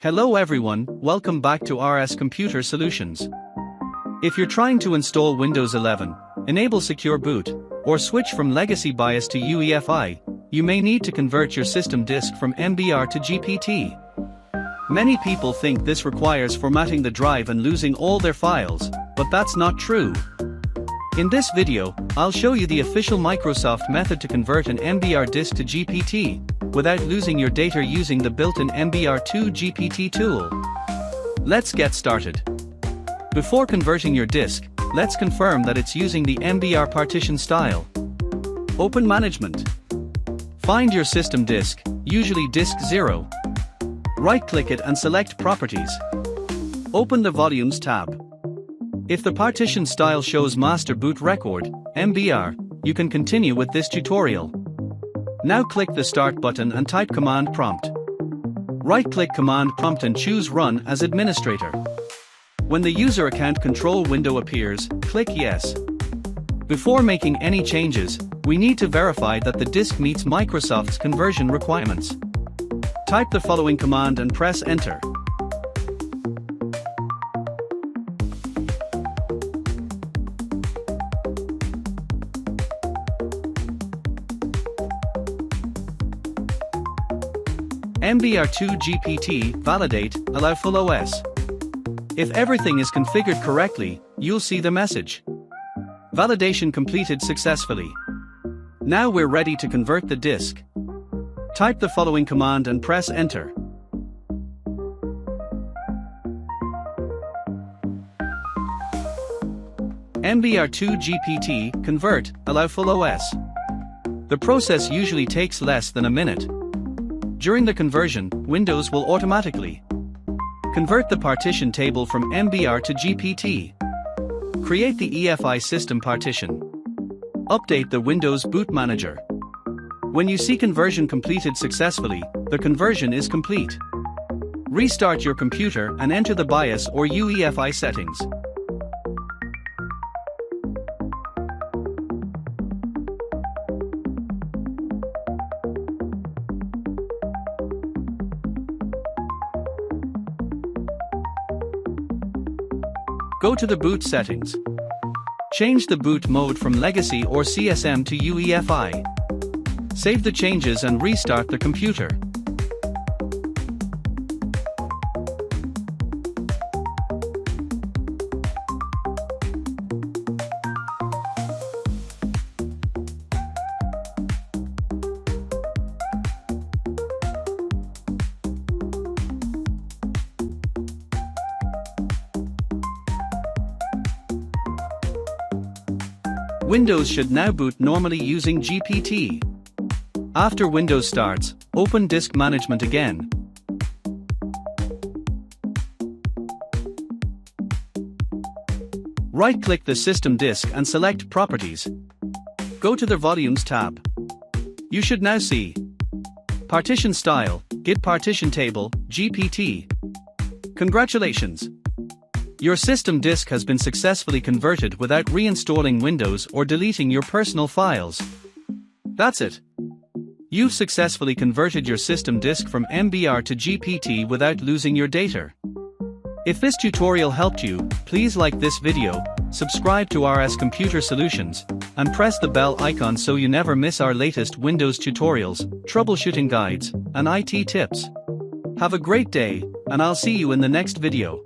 Hello everyone, welcome back to RS Computer Solutions. If you're trying to install Windows 11, enable secure boot, or switch from legacy BIOS to UEFI, you may need to convert your system disk from MBR to GPT. Many people think this requires formatting the drive and losing all their files, but that's not true. In this video, I'll show you the official Microsoft method to convert an MBR disk to GPT, without losing your data using the built-in MBR2 GPT tool. Let's get started. Before converting your disk, let's confirm that it's using the MBR partition style. Open Management. Find your system disk, usually disk 0. Right-click it and select Properties. Open the Volumes tab. If the partition style shows Master Boot Record, MBR, you can continue with this tutorial. Now click the Start button and type Command Prompt. Right-click Command Prompt and choose Run as Administrator. When the User Account Control window appears, click Yes. Before making any changes, we need to verify that the disk meets Microsoft's conversion requirements. Type the following command and press Enter. MBR2 GPT, validate, allowFullOS. If everything is configured correctly, you'll see the message. Validation completed successfully. Now we're ready to convert the disk. Type the following command and press Enter. MBR2 GPT, convert, allowFullOS. The process usually takes less than a minute. During the conversion, Windows will automatically convert the partition table from MBR to GPT. Create the EFI system partition. Update the Windows Boot Manager. When you see conversion completed successfully, the conversion is complete. Restart your computer and enter the BIOS or UEFI settings. Go to the boot settings. Change the boot mode from legacy or CSM to UEFI. Save the changes and restart the computer. Windows should now boot normally using GPT. After Windows starts, open Disk Management again. Right-click the system disk and select Properties. Go to the Volumes tab. You should now see Partition Style, Git Partition Table, GPT. Congratulations! Your system disk has been successfully converted without reinstalling Windows or deleting your personal files. That's it. You've successfully converted your system disk from MBR to GPT without losing your data. If this tutorial helped you, please like this video, subscribe to RS Computer Solutions, and press the bell icon so you never miss our latest Windows tutorials, troubleshooting guides, and IT tips. Have a great day, and I'll see you in the next video.